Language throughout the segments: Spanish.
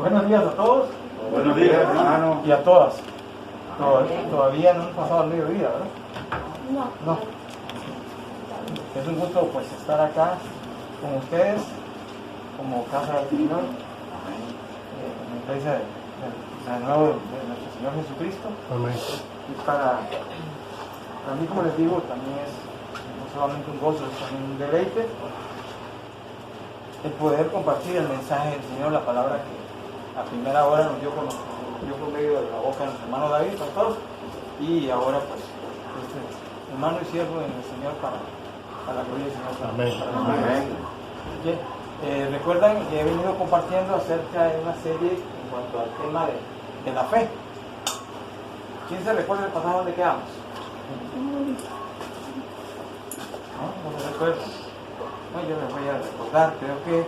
Buenos días a todos. Buenos días, hermano. Y a todas. Todavía no han pasado el mediodía, ¿verdad? No. Es un gusto pues estar acá con ustedes como casa del Señor, en la iglesia de nuevo de nuestro Señor Jesucristo. Amén. Y para mí, como les digo, también es no solamente un gozo, es también un deleite el poder compartir el mensaje del Señor, la palabra que a primera hora nos dio por medio de la boca de nuestro hermano David, pastor, y ahora pues hermano y siervo en el Señor para la gloria del Señor. Amén. Bien, recuerdan que he venido compartiendo acerca de una serie en cuanto al tema de la fe. ¿Quién se recuerda el pasaje donde quedamos? ¿No se recuerda? No, yo me voy a recordar, creo que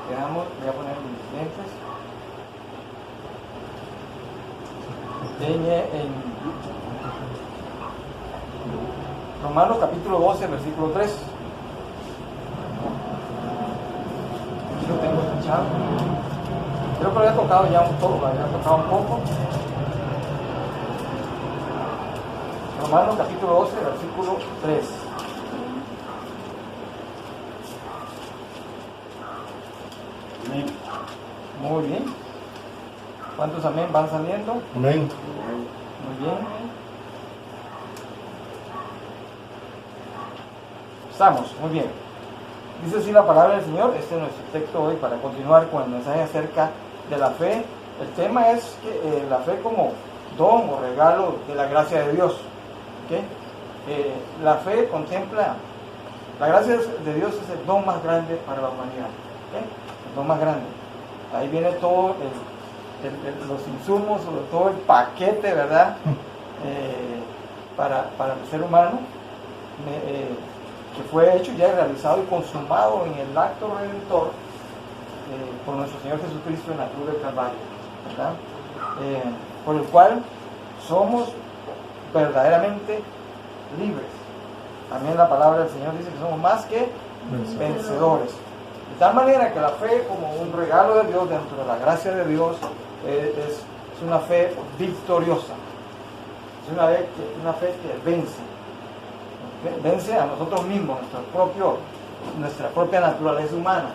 quedamos, voy a poner mis lentes. En Romanos capítulo 12, versículo 3. Aquí lo tengo escuchado. Creo que lo había tocado ya un poco, Romanos capítulo 12, versículo 3. Amén. Muy bien. ¿Cuántos amén van saliendo? Amén. Muy bien. Estamos, muy bien. Dice así la palabra del Señor. Este es nuestro texto hoy para continuar con el mensaje acerca de la fe. El tema es que la fe como don o regalo de la gracia de Dios. ¿Okay? La fe contempla, la gracia de Dios es el don más grande para la humanidad. ¿Okay? El don más grande. Ahí viene todo los insumos, sobre todo el paquete, ¿verdad? Para el ser humano, que fue hecho, ya realizado y consumado en el acto redentor por nuestro Señor Jesucristo en la cruz del Calvario, ¿verdad? Por el cual somos verdaderamente libres. También la palabra del Señor dice que somos más que vencedores. De tal manera que la fe, como un regalo de Dios dentro de la gracia de Dios, es una fe victoriosa. Es una fe que vence a nosotros mismos, nuestra propia naturaleza humana.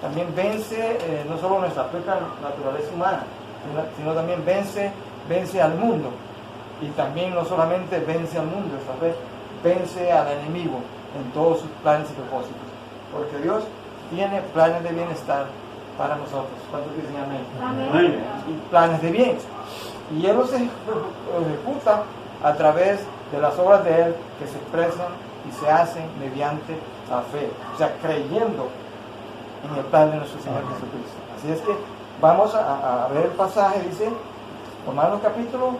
También vence no solo nuestra propia naturaleza humana, sino también vence al mundo. Y también no solamente vence al mundo, esta fe vence al enemigo en todos sus planes y propósitos. Porque Dios tiene planes de bienestar para nosotros. ¿Cuántos dicen amén? Amén. Y planes de bien. Y Él los ejecuta a través de las obras de Él que se expresan y se hacen mediante la fe. O sea, creyendo en el plan de nuestro Señor Jesucristo. Así es que vamos a ver el pasaje, dice Romanos capítulo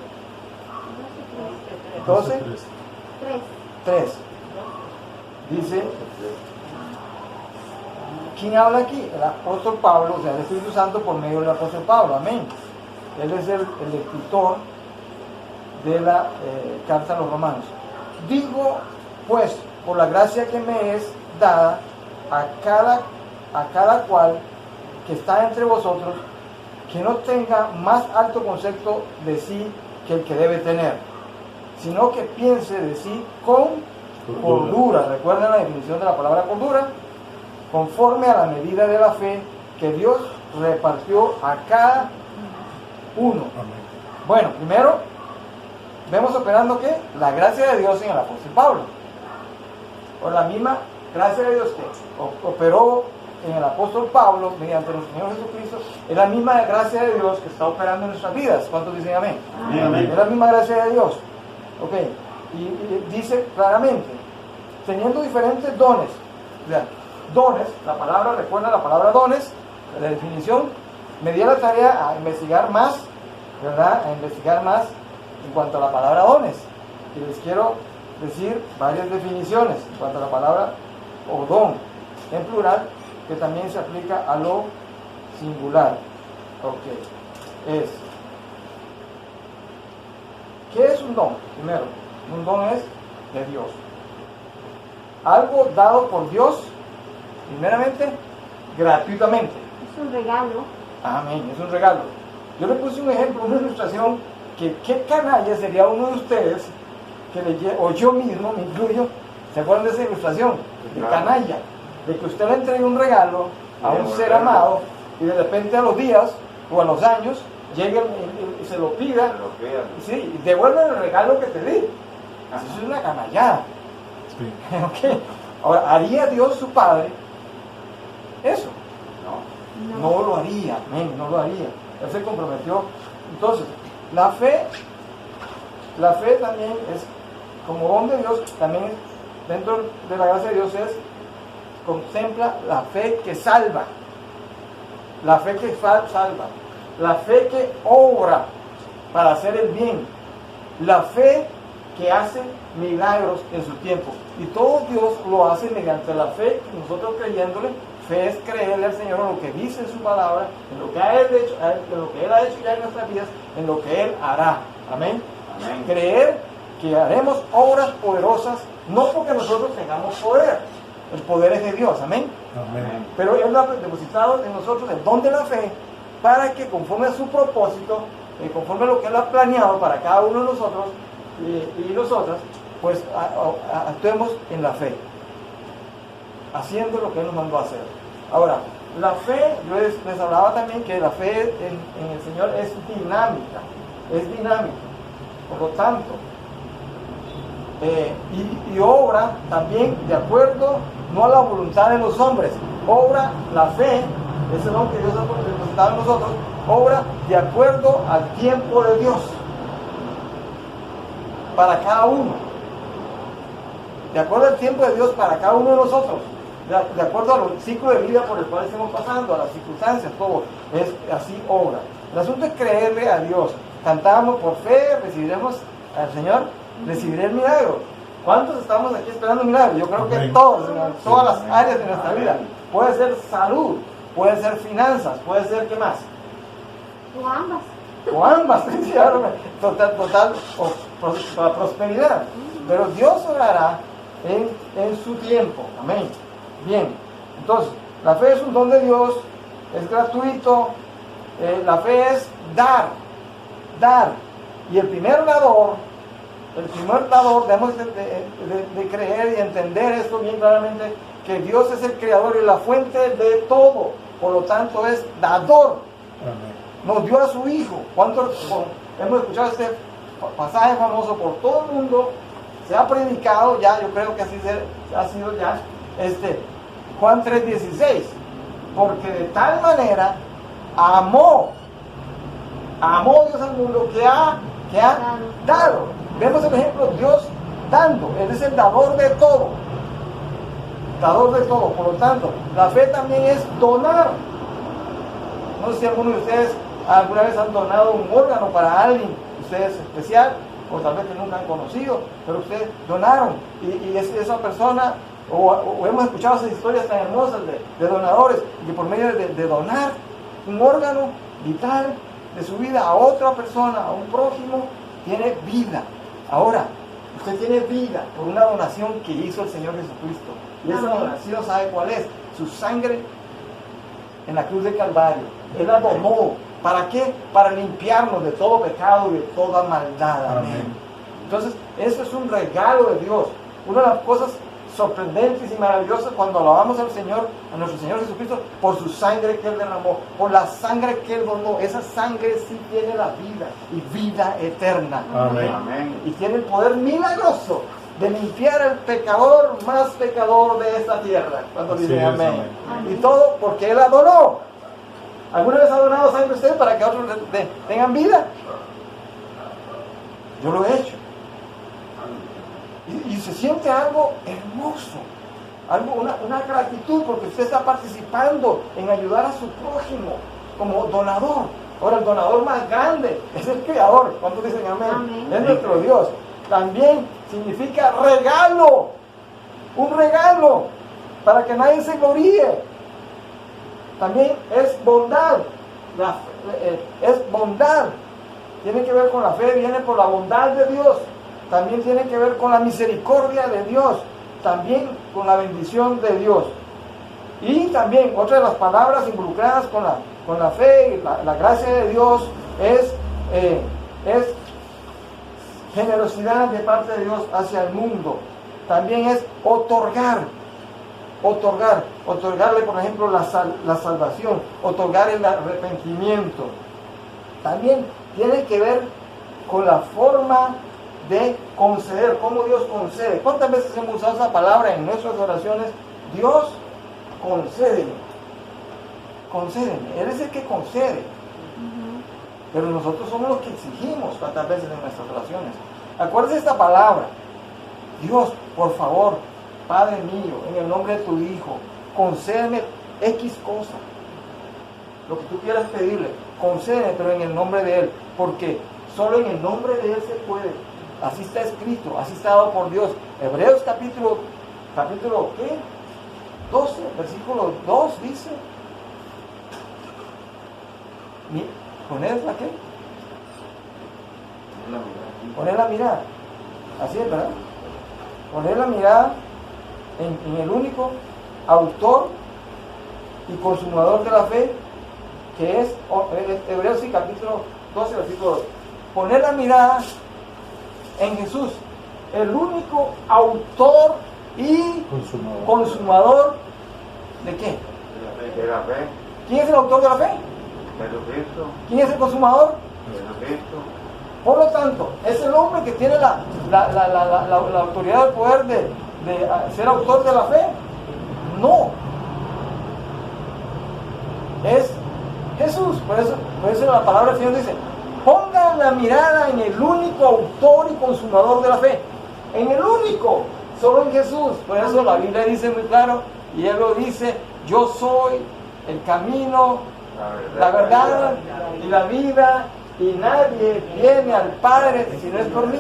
12, 3. Dice, ¿quién habla aquí? El apóstol Pablo, o sea, el Espíritu Santo por medio del apóstol Pablo, amén. Él es el escritor de la carta a los romanos. Digo, pues, por la gracia que me es dada a cada cual que está entre vosotros, que no tenga más alto concepto de sí que el que debe tener, sino que piense de sí con cordura. ¿Recuerdan la definición de la palabra cordura? Conforme a la medida de la fe que Dios repartió a cada uno. Bueno, primero vemos operando ¿qué? La gracia de Dios en el apóstol Pablo. Por la misma gracia de Dios que operó en el apóstol Pablo mediante nuestro Señor Jesucristo, es la misma gracia de Dios que está operando en nuestras vidas. ¿Cuántos dicen amén? Amén. Es la misma gracia de Dios. Ok, y dice claramente, teniendo diferentes dones. O sea, dones, la palabra, recuerda la palabra dones, la definición, me dio la tarea a investigar más, ¿verdad? A investigar más en cuanto a la palabra dones. Y les quiero decir varias definiciones en cuanto a la palabra o don, en plural, que también se aplica a lo singular. Ok, ¿qué es un don? Primero, un don es de Dios. Algo dado por Dios, primeramente, gratuitamente. Es un regalo. Amén, es un regalo. Yo le puse un ejemplo, una ilustración, que qué canalla sería uno de ustedes, o yo mismo, me incluyo, ¿se acuerdan de esa ilustración? De canalla, de que usted le entregue un regalo a un ser amado y de repente a los días o a los años llegue y se lo pida, sí, y devuelve el regalo que te di. Eso es una canallada. Sí. ¿Okay? Ahora, ¿haría Dios su Padre eso? No lo haría, amén, no lo haría. Él se comprometió. Entonces, la fe también es, como don de Dios, también dentro de la gracia de Dios contempla la fe que salva. La fe que salva. La fe que obra para hacer el bien. La fe que hace milagros en su tiempo. Y todo Dios lo hace mediante la fe, nosotros creyéndole. Fe es creerle al Señor en lo que dice en su palabra, en lo que Él ha hecho ya en nuestras vidas, en lo que Él hará. Amén. Amén. Creer que haremos obras poderosas, no porque nosotros tengamos poder. El poder es de Dios. Amén. Amén. Pero Él ha depositado en nosotros el don de la fe para que conforme a su propósito, conforme a lo que Él ha planeado para cada uno de nosotros y nosotras, pues actuemos en la fe, haciendo lo que Él nos mandó a hacer. Ahora, la fe, yo les hablaba también que la fe en el Señor es dinámica. Por lo tanto, y obra también de acuerdo, no a la voluntad de los hombres, obra la fe, ese don que Dios ha depositado en nosotros, obra de acuerdo al tiempo de Dios, para cada uno, de acuerdo al tiempo de Dios para cada uno de nosotros, de acuerdo al ciclo de vida por el cual estamos pasando, a las circunstancias, todo es así obra. El asunto es creerle a Dios. Cantamos por fe, recibiremos al Señor, recibiré el milagro. ¿Cuántos estamos aquí esperando un milagro? Yo creo que todos, en todas las áreas de nuestra vida. Puede ser salud, puede ser finanzas, puede ser, ¿qué más? O ambas. Total prosperidad. Pero Dios obrará en su tiempo. Amén. Bien, entonces, la fe es un don de Dios, es gratuito, la fe es dar. Y el primer dador, debemos de creer y entender esto bien claramente, que Dios es el creador y la fuente de todo, por lo tanto es dador. Amén. Nos dio a su Hijo. Hemos escuchado este pasaje famoso por todo el mundo, se ha predicado ya, yo creo que así ha sido ya, Juan 3:16, porque de tal manera amó Dios al mundo que ha dado. Vemos el ejemplo, Dios dando, Él es el dador de todo, por lo tanto, la fe también es donar. No sé si alguno de ustedes alguna vez han donado un órgano para alguien, ustedes especial, o tal vez que nunca han conocido, pero ustedes donaron, y esa persona, o hemos escuchado esas historias tan hermosas de donadores, que por medio de donar un órgano vital de su vida a otra persona, a un prójimo, tiene vida. Ahora, usted tiene vida por una donación que hizo el Señor Jesucristo, y esa donación, ¿sabe cuál es? Su sangre en la cruz de Calvario. Él la donó. ¿Para qué? Para limpiarnos de todo pecado y de toda maldad. Amén. Entonces, eso es un regalo de Dios. Una de las cosas sorprendentes y maravillosas cuando alabamos al Señor, a nuestro Señor Jesucristo, por su sangre que Él derramó, por la sangre que Él donó. Esa sangre sí tiene la vida y vida eterna. Amén. Amén. Y tiene el poder milagroso de limpiar al pecador más pecador de esta tierra. Cuando Así dicen es, amén. amén. Y todo porque Él la donó. ¿Alguna vez ha donado sangre usted para que otros tengan vida? Yo lo he hecho. Y se siente algo hermoso, una gratitud, porque usted está participando en ayudar a su prójimo como donador. Ahora, el donador más grande es el Creador. ¿Cuántos dicen amén? Amén. Es nuestro Dios. También significa regalo, un regalo para que nadie se gloríe. También es bondad, es bondad, tiene que ver con la fe, viene por la bondad de Dios, también tiene que ver con la misericordia de Dios, también con la bendición de Dios. Y también otra de las palabras involucradas con con la fe, la gracia de Dios es generosidad de parte de Dios hacia el mundo. También es otorgarle, por ejemplo, la salvación, otorgar el arrepentimiento. También tiene que ver con la forma de conceder, cómo Dios concede. ¿Cuántas veces hemos usado esa palabra en nuestras oraciones? Dios, concédeme. Él es el que concede. Pero nosotros somos los que exigimos cuántas veces en nuestras oraciones. Acuérdense de esta palabra. Dios, por favor, Padre mío, en el nombre de tu Hijo, concédeme X cosa. Lo que tú quieras pedirle, concédeme, pero en el nombre de Él. Porque solo en el nombre de Él se puede. Así está escrito, así está dado por Dios. Hebreos capítulo ¿qué? 12, versículo 2 dice. ¿Poner la qué? Poner la mirada. Así es, ¿verdad? Poner la mirada en el único autor y consumador de la fe, que es Hebreos capítulo 12, versículo 2. Poner la mirada en Jesús, el único autor y consumador ¿de qué? De la fe. ¿Quién es el autor de la fe? Jesucristo. ¿Quién es el consumador? Jesucristo. Por lo tanto, ¿es el hombre que tiene la autoridad, el poder de ser autor de la fe? No. Es Jesús. Por eso la palabra del Señor dice, pongan la mirada en el único autor y consumador de la fe. En el único, solo en Jesús. Por eso la Biblia dice muy claro, y Él lo dice, yo soy el camino, la verdad y la vida, y nadie viene al Padre si no es por mí.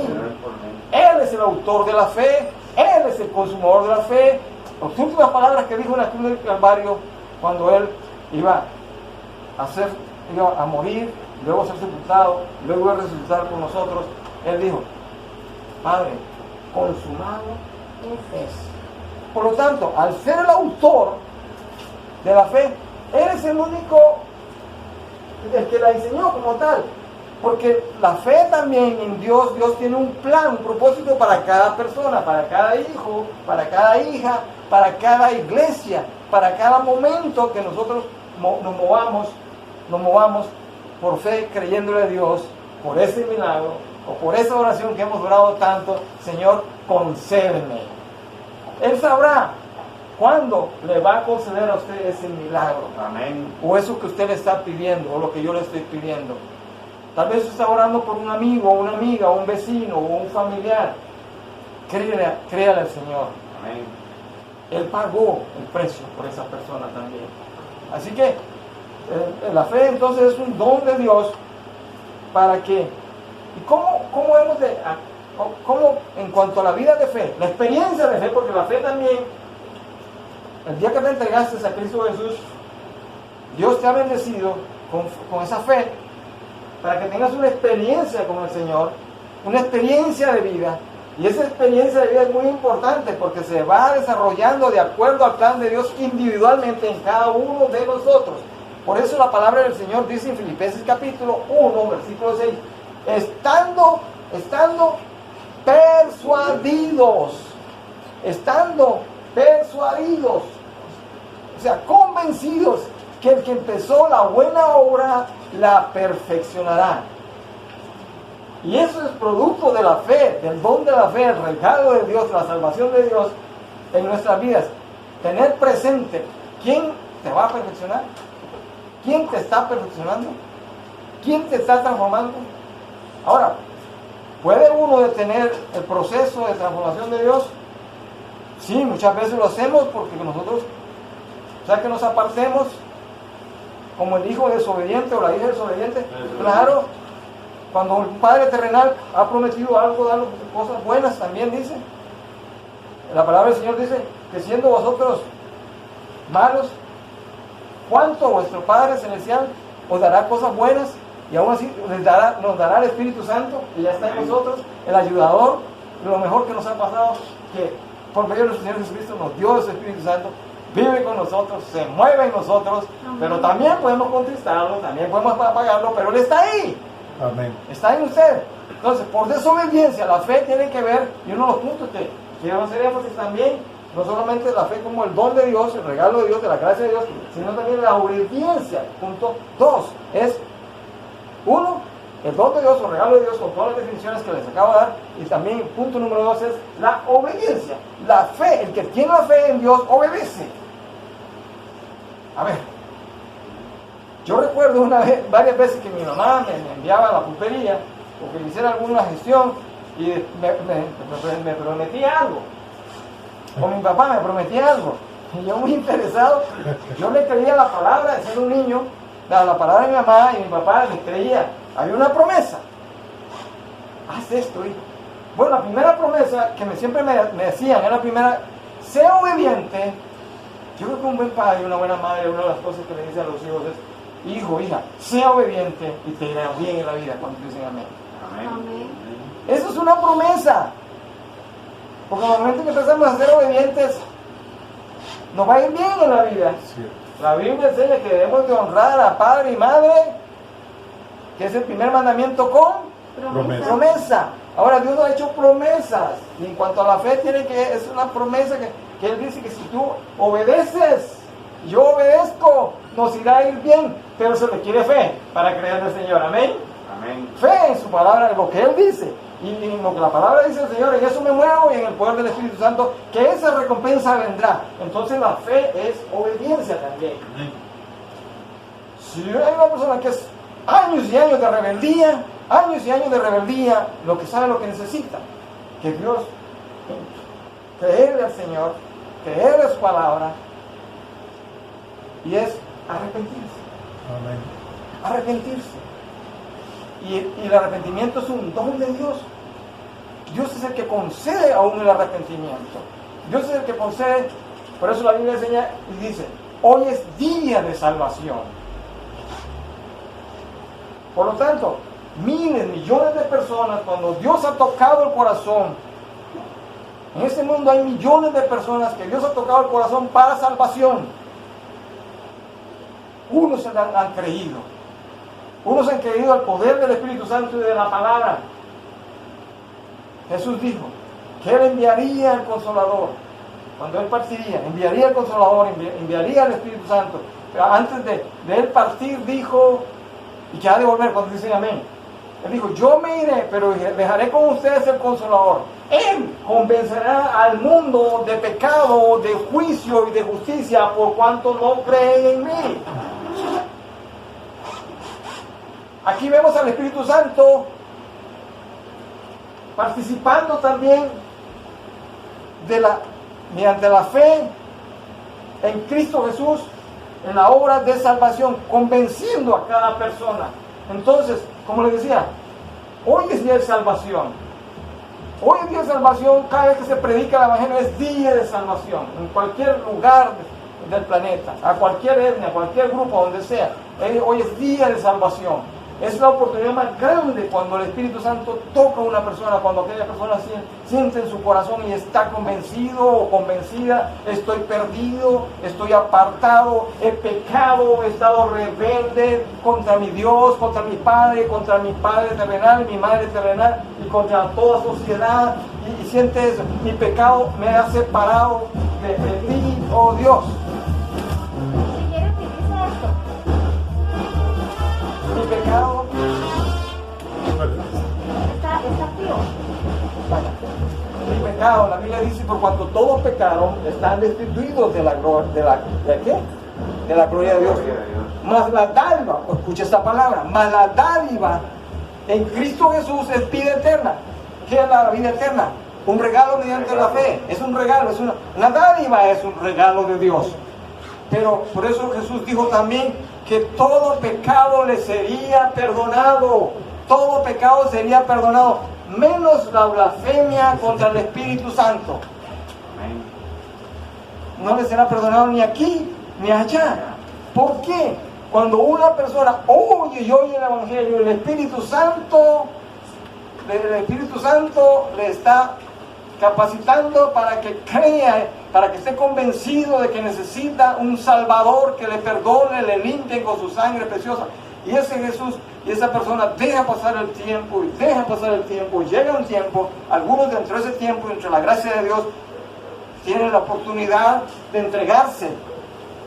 Él es el autor de la fe, Él es el consumador de la fe. Las últimas palabras que dijo en la cruz del Calvario, cuando Él iba a morir, luego a ser sepultado, luego iba a resucitar por nosotros, Él dijo, Padre, consumado es. Por lo tanto, al ser el autor de la fe, Él es el único, el que la enseñó como tal. Porque la fe también en Dios, Dios tiene un plan, un propósito para cada persona, para cada hijo, para cada hija, para cada iglesia, para cada momento que nosotros nos movamos por fe, creyéndole a Dios, por ese milagro, o por esa oración que hemos orado tanto, Señor, concédeme. Él sabrá cuándo le va a conceder a usted ese milagro. Amén. O eso que usted le está pidiendo, o lo que yo le estoy pidiendo. Tal vez usted está orando por un amigo, o una amiga, o un vecino, o un familiar. Créale al Señor. Amén. Él pagó el precio por esa persona también. Así que la fe entonces es un don de Dios para que... ¿Y cómo hemos de... cómo en cuanto a la vida de fe, la experiencia de fe, porque la fe también, el día que te entregaste a Cristo Jesús, Dios te ha bendecido con esa fe, para que tengas una experiencia con el Señor, una experiencia de vida. Y esa experiencia de vida es muy importante porque se va desarrollando de acuerdo al plan de Dios individualmente en cada uno de nosotros. Por eso la palabra del Señor dice en Filipenses capítulo 1, versículo 6, estando persuadidos, o sea, convencidos que el que empezó la buena obra la perfeccionará. Y eso es producto de la fe, del don de la fe, el regalo de Dios, la salvación de Dios en nuestras vidas. Tener presente, ¿quién te va a perfeccionar? ¿Quién te está perfeccionando? ¿Quién te está transformando? Ahora, ¿puede uno detener el proceso de transformación de Dios? Sí, muchas veces lo hacemos porque nosotros, o sea, que nos apartemos como el hijo desobediente o la hija desobediente. Claro, cuando un padre terrenal ha prometido algo, dar cosas buenas, también dice. La palabra del Señor dice que siendo vosotros malos, ¿cuánto vuestro Padre Celestial os dará cosas buenas? Y aún así nos dará el Espíritu Santo, que ya está en nosotros, el ayudador. Lo mejor que nos ha pasado, que por medio de nuestro Señor Jesucristo nos dio ese Espíritu Santo. vive con nosotros, se mueve en nosotros, pero también podemos contristarlo, también podemos apagarlo, pero Él está ahí. Amén. Está en usted. Entonces, por desobediencia, la fe tiene que ver, y uno de los puntos que quiero hacer énfasis también, no solamente la fe como el don de Dios, el regalo de Dios, de la gracia de Dios, sino también la obediencia. Punto 2 es, 1, el don de Dios o regalo de Dios con todas las definiciones que les acabo de dar, y también punto número 2 es la obediencia. La fe, el que tiene la fe en Dios, obedece. A ver, yo recuerdo varias veces que mi mamá me enviaba a la pulpería o que le hiciera alguna gestión y me prometía algo, o mi papá me prometía algo, y yo muy interesado, yo le creía la palabra de ser un niño, la palabra de mi mamá y mi papá le creía, había una promesa, haz esto, hijo. Bueno, la primera promesa que siempre me decían, era la primera, sé obediente. Yo creo que un buen padre, una buena madre, una de las cosas que le dice a los hijos es, hijo, hija, sea obediente y te irá bien en la vida, cuando dicen amén. Amén. Eso es una promesa. Porque en el momento que empezamos a ser obedientes, nos va a ir bien en la vida. Sí. La Biblia enseña que debemos de honrar a padre y madre, que es el primer mandamiento con promesa. Ahora Dios nos ha hecho promesas. Y en cuanto a la fe, es una promesa que Él dice que si tú obedeces, yo obedezco, nos irá a ir bien. Pero se requiere fe para creer en el Señor. Amén. Amén. Fe en su palabra, en lo que Él dice. Y en lo que la palabra dice el Señor, en eso me muevo y en el poder del Espíritu Santo, que esa recompensa vendrá. Entonces la fe es obediencia también. Amén. Si hay una persona que es años y años de rebeldía, lo que sabe lo que necesita, que Dios, creerle al Señor, creerle a su palabra, y es arrepentirse. Amén. Arrepentirse. Y el arrepentimiento es un don de Dios. Dios es el que concede aún el arrepentimiento. Dios es el que concede. Por eso la Biblia enseña y dice, hoy es día de salvación. Por lo tanto, miles, millones de personas, cuando Dios ha tocado el corazón, en este mundo hay millones de personas que Dios ha tocado el corazón para salvación. Unos se han creído. Unos han creído al poder del Espíritu Santo y de la palabra. Jesús dijo que Él enviaría al Consolador. Cuando Él partiría, enviaría al Consolador, enviaría al Espíritu Santo. Pero antes de Él partir, dijo, y que ha de volver cuando dicen amén. Él dijo, yo me iré, pero dejaré con ustedes el Consolador. Él convencerá al mundo de pecado, de juicio y de justicia por cuanto no creen en mí. Aquí vemos al Espíritu Santo participando también mediante la fe en Cristo Jesús, en la obra de salvación, convenciendo a cada persona. Entonces, como les decía, hoy es día de salvación. Hoy es día de salvación, cada vez que se predica el Evangelio es día de salvación, en cualquier lugar del planeta, a cualquier etnia, a cualquier grupo, donde sea. Hoy es día de salvación. Es la oportunidad más grande cuando el Espíritu Santo toca a una persona, cuando aquella persona siente en su corazón y está convencido o convencida, estoy perdido, estoy apartado, he pecado, he estado rebelde contra mi Dios, contra mi Padre terrenal, mi Madre terrenal y contra toda sociedad, y siente eso, mi pecado me ha separado de ti, oh Dios. Mi pecado está frío. Mi pecado, la Biblia dice, por cuanto todos pecaron, están destituidos de la gloria de Dios. Mas la dádiva, escucha esta palabra, mas la dádiva en Cristo Jesús es vida eterna. ¿Qué es la vida eterna? Un regalo mediante la fe. Es un regalo, la dádiva es un regalo de Dios. Pero por eso Jesús dijo también que todo pecado le sería perdonado. Todo pecado sería perdonado, menos la blasfemia contra el Espíritu Santo. No le será perdonado ni aquí ni allá. ¿Por qué? Cuando una persona oye y oye el Evangelio, el Espíritu Santo le está capacitando para que crea, para que esté convencido de que necesita un Salvador que le perdone, le limpie con su sangre preciosa. Y ese Jesús y esa persona deja pasar el tiempo y deja pasar el tiempo, y llega un tiempo, algunos dentro de ese tiempo, entre la gracia de Dios, tienen la oportunidad de entregarse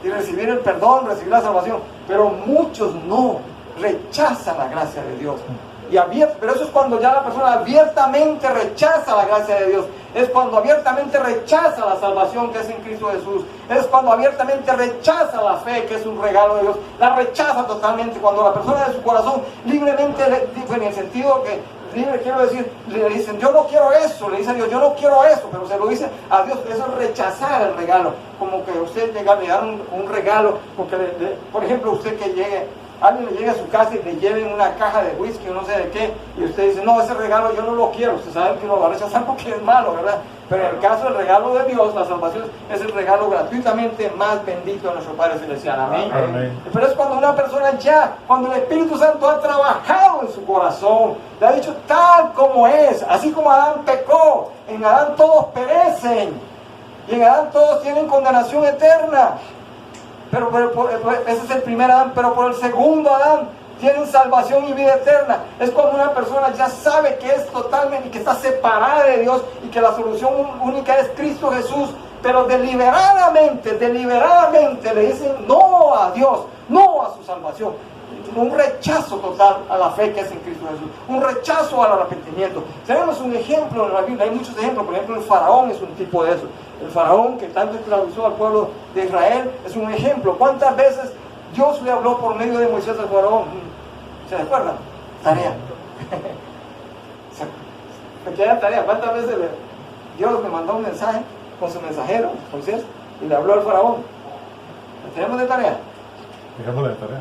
y recibir el perdón, recibir la salvación, pero muchos no, rechazan la gracia de Dios. Pero eso es cuando ya la persona abiertamente rechaza la gracia de Dios, es cuando abiertamente rechaza la salvación que es en Cristo Jesús, es cuando abiertamente rechaza la fe que es un regalo de Dios, la rechaza totalmente, cuando la persona de su corazón libremente, en el sentido que libre quiero decir, le dicen yo no quiero eso, le dice a Dios yo no quiero eso, pero se lo dice a Dios, eso es rechazar el regalo, como que usted le dan un regalo, porque por ejemplo usted que llegue, alguien le llegue a su casa y le lleven una caja de whisky o no sé de qué, y usted dice, no, ese regalo yo no lo quiero, usted sabe que lo va a rechazar porque es malo, ¿verdad? Pero en el caso del regalo de Dios, la salvación es el regalo gratuitamente más bendito de nuestro Padre Celestial, amén. Amén. Pero es cuando una persona ya, cuando el Espíritu Santo ha trabajado en su corazón, le ha dicho tal como es, así como Adán pecó, en Adán todos perecen, y en Adán todos tienen condenación eterna. Pero ese es el primer Adán, pero por el segundo Adán tienen salvación y vida eterna. Es cuando una persona ya sabe que es totalmente, que está separada de Dios y que la solución única es Cristo Jesús, pero deliberadamente le dicen no a Dios, no a su salvación. Un rechazo total a la fe que es en Cristo Jesús, un rechazo al arrepentimiento. Tenemos un ejemplo en la Biblia, hay muchos ejemplos, por ejemplo el faraón es un tipo de eso. El faraón que tanto esclavizó al pueblo de Israel es un ejemplo. ¿Cuántas veces Dios le habló por medio de Moisés al faraón? ¿Se recuerdan? Tarea. Pequeña tarea. ¿Cuántas veces Dios me mandó un mensaje con su mensajero, Moisés, y le habló al faraón? ¿La tenemos de tarea? Dejémosla de tarea.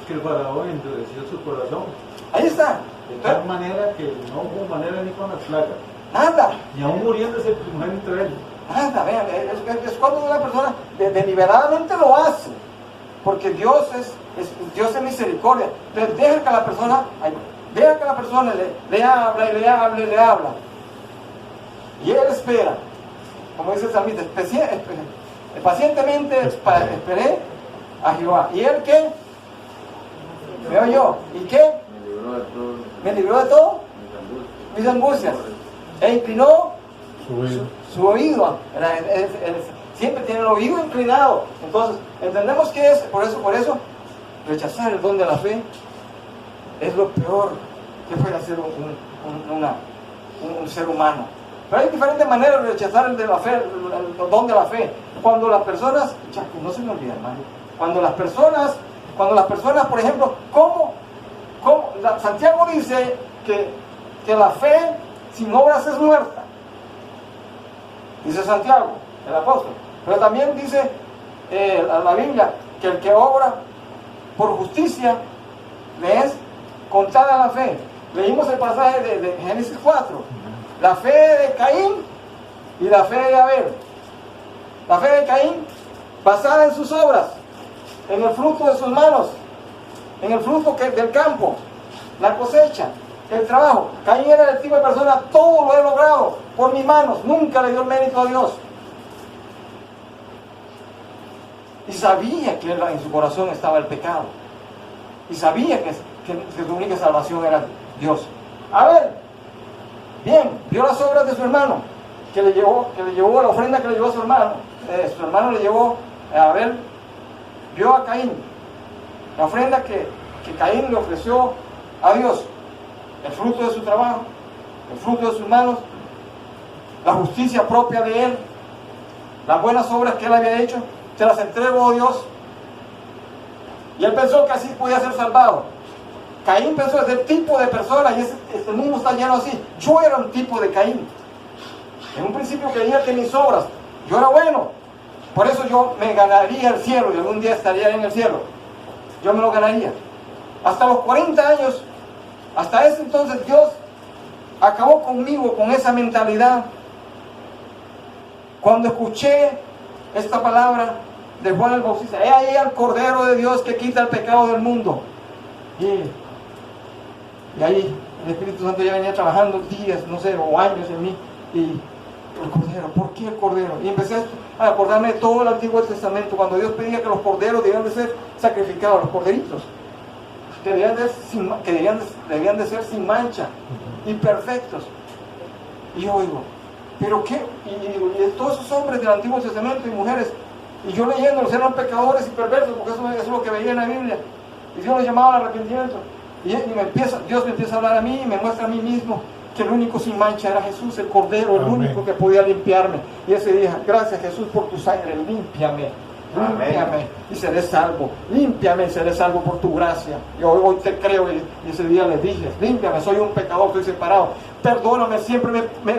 Es que el faraón endureció su corazón Ahí está. de tal manera que no hubo manera ni con las plagas, Nada. ni aún muriéndose el primogénito de él. Nada, vean, es cuando una persona deliberadamente lo hace, porque Dios es misericordia. Entonces deja que la persona le hable y le hable y le habla. Y él espera, como dice el salmista, pacientemente esperé a Jehová. ¿Y él qué? Me oyó. ¿Y qué? Me libró de todo. Mis angustias. E inclinó su oído. Siempre tiene el oído inclinado. Entonces, entendemos que es, por eso, rechazar el don de la fe es lo peor que puede hacer un ser humano. Pero hay diferentes maneras de rechazar el de la fe, el don de la fe. Cuando las personas, ya que no se me olvida, hermano, cuando las personas, por ejemplo, Santiago dice que la fe sin obras es muerta. Dice Santiago, el apóstol. Pero también dice la Biblia que el que obra por justicia le es contada la fe. Leímos el pasaje de Génesis 4. La fe de Caín y la fe de Abel. La fe de Caín basada en sus obras, en el fruto de sus manos, en el fruto del campo, la cosecha, el trabajo. Caín era el tipo de persona, todo lo he logrado por mis manos, nunca le dio el mérito a Dios. Y sabía que en su corazón estaba el pecado. Y sabía que su única salvación era Dios. Abel, bien, vio las obras de su hermano, que le llevó la ofrenda que le llevó a su hermano. Su hermano le llevó a Abel, vio a Caín, la ofrenda que Caín le ofreció a Dios, el fruto de su trabajo, el fruto de sus manos, la justicia propia de él, las buenas obras que él había hecho, se las entregó a Dios. Y él pensó que así podía ser salvado. Caín pensó, es el tipo de persona, y este mundo está lleno así. Yo era un tipo de Caín. En un principio creía que mis obras, yo era bueno, por eso yo me ganaría el cielo y algún día estaría en el cielo. Yo me lo ganaría. Hasta los 40 años, hasta ese entonces Dios acabó conmigo con esa mentalidad. Cuando escuché esta palabra de Juan el Bautista, he ahí al Cordero de Dios que quita el pecado del mundo. Y ahí el Espíritu Santo ya venía trabajando días, no sé, o años en mí. Y El cordero, ¿por qué el cordero? Y empecé a acordarme de todo el Antiguo Testamento, cuando Dios pedía que los corderos debían de ser sacrificados, los corderitos, que debían de ser sin mancha y perfectos. Y yo digo, ¿pero qué? Y todos esos hombres del Antiguo Testamento y mujeres, y yo leyéndolos, eran pecadores y perversos, porque eso es lo que veía en la Biblia. Y Dios los llamaba al arrepentimiento. Y Dios me empieza a hablar a mí y me muestra a mí mismo que el único sin mancha era Jesús, el Cordero, el Amén. único que podía limpiarme. Y ese día, gracias Jesús por tu sangre, límpiame, límpiame y seré salvo. Límpiame y seré salvo por tu gracia. Y hoy te creo y ese día le dije, límpiame, soy un pecador, estoy separado. Perdóname, siempre me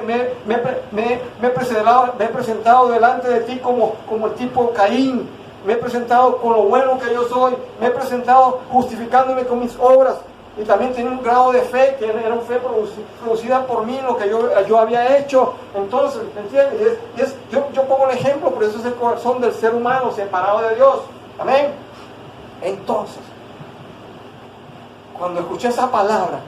he presentado delante de ti como el tipo Caín. Me he presentado con lo bueno que yo soy. Me he presentado justificándome con mis obras. Y también tenía un grado de fe, que era una fe producida por mí, lo que yo había hecho. Entonces, ¿me entiendes? Yo pongo el ejemplo, pero eso es el corazón del ser humano separado de Dios. Amén. Entonces, cuando escuché esa palabra,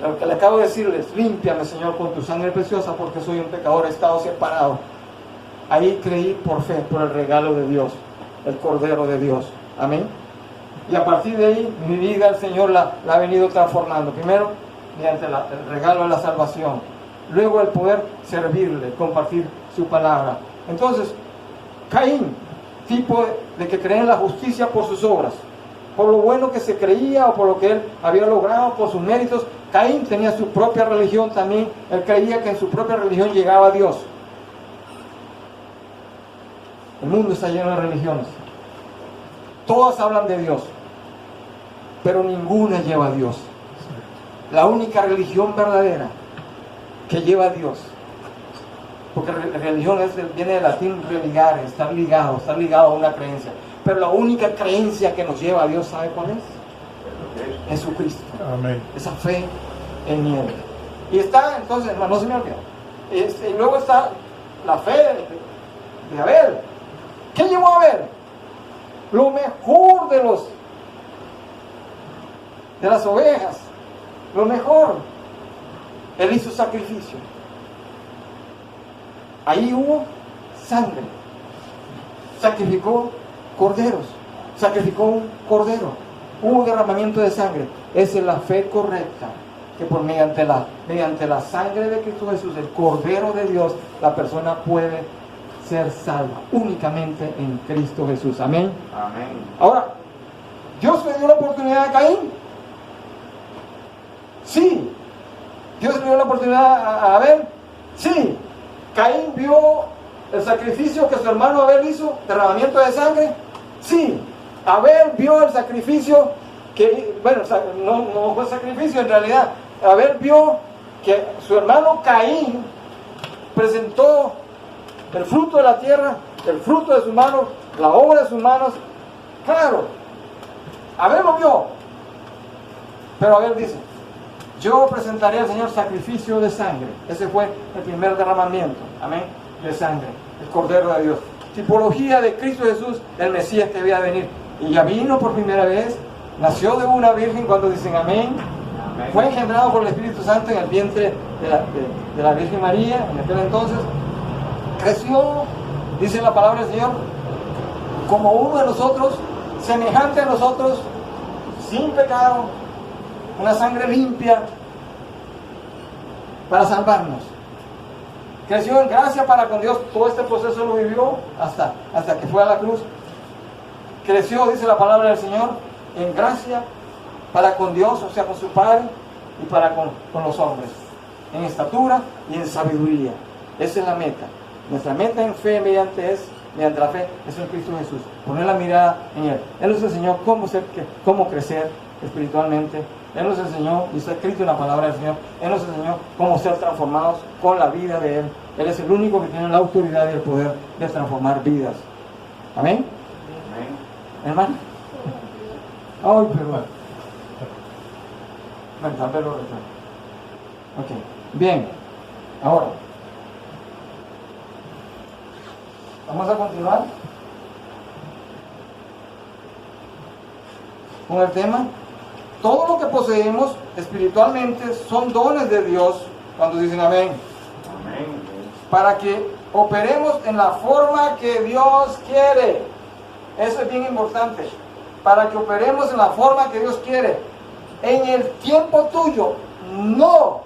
lo que le acabo de decirles, límpiame, Señor, con tu sangre preciosa, porque soy un pecador, he estado separado. Ahí creí por fe, por el regalo de Dios, el Cordero de Dios. Amén. Y a partir de ahí, mi vida el Señor la ha venido transformando. Primero, mediante el regalo de la salvación. Luego, el poder servirle, compartir su palabra. Entonces, Caín, tipo de que cree en la justicia por sus obras, por lo bueno que se creía o por lo que él había logrado, por sus méritos. Caín tenía su propia religión también. Él creía que en su propia religión llegaba a Dios. El mundo está lleno de religiones. Todas hablan de Dios, pero ninguna lleva a Dios. La única religión verdadera que lleva a Dios, porque religión viene del latín religare, estar ligado a una creencia. Pero la única creencia que nos lleva a Dios, ¿sabe cuál es? Jesucristo. Amén. Esa fe en Él. Y está, entonces, hermano, no se me olvida. Y luego está la fe de Abel. ¿Qué llevó a Abel? Lo mejor de las ovejas, lo mejor. Él hizo sacrificio. Ahí hubo sangre. Sacrificó corderos. Sacrificó un cordero. Hubo derramamiento de sangre. Esa es la fe correcta. Que por mediante la sangre de Cristo Jesús, el Cordero de Dios, la persona puede ser salva únicamente en Cristo Jesús. Amén. Amén. Ahora, ¿Dios le dio la oportunidad a Caín? Sí. ¿Dios le dio la oportunidad a Abel? Sí. ¿Caín vio el sacrificio que su hermano Abel hizo? ¿Derramamiento de sangre? Sí. Abel vio el sacrificio que, bueno, no fue sacrificio en realidad. Abel vio que su hermano Caín presentó el fruto de la tierra, el fruto de sus manos, la obra de sus manos. Claro, Abel lo vio. Pero Abel dice, yo presentaré al Señor sacrificio de sangre. Ese fue el primer derramamiento, amén, de sangre, el Cordero de Dios. Tipología de Cristo Jesús, el Mesías que había de venir. Y ya vino por primera vez, nació de una virgen, cuando dicen amén. Amén. Fue engendrado por el Espíritu Santo en el vientre de la Virgen María, en aquel entonces. Creció, dice la palabra del Señor, como uno de nosotros, semejante a nosotros, sin pecado, una sangre limpia para salvarnos. Creció en gracia para con Dios, todo este proceso lo vivió hasta que fue a la cruz. Creció, dice la palabra del Señor, en gracia para con Dios, o sea, con su Padre, y para con los hombres, en estatura y en sabiduría. Esa es la meta. Nuestra meta en fe mediante la fe es en Cristo Jesús. Poner la mirada en Él. Él nos enseñó cómo crecer espiritualmente. Él nos enseñó, y está escrito en la palabra del Señor, Él nos enseñó cómo ser transformados con la vida de Él. Él es el único que tiene la autoridad y el poder de transformar vidas. Amén. Amén. Hermano. Ay, perdón. Bueno, tal vez lo recuerdo. Ok. Bien. Ahora. Vamos a continuar con el tema. Todo lo que poseemos espiritualmente son dones de Dios. Cuando dicen amén. Amén. para que operemos en la forma que Dios quiere. Eso es bien importante. Para que operemos en la forma que Dios quiere. En el tiempo tuyo, no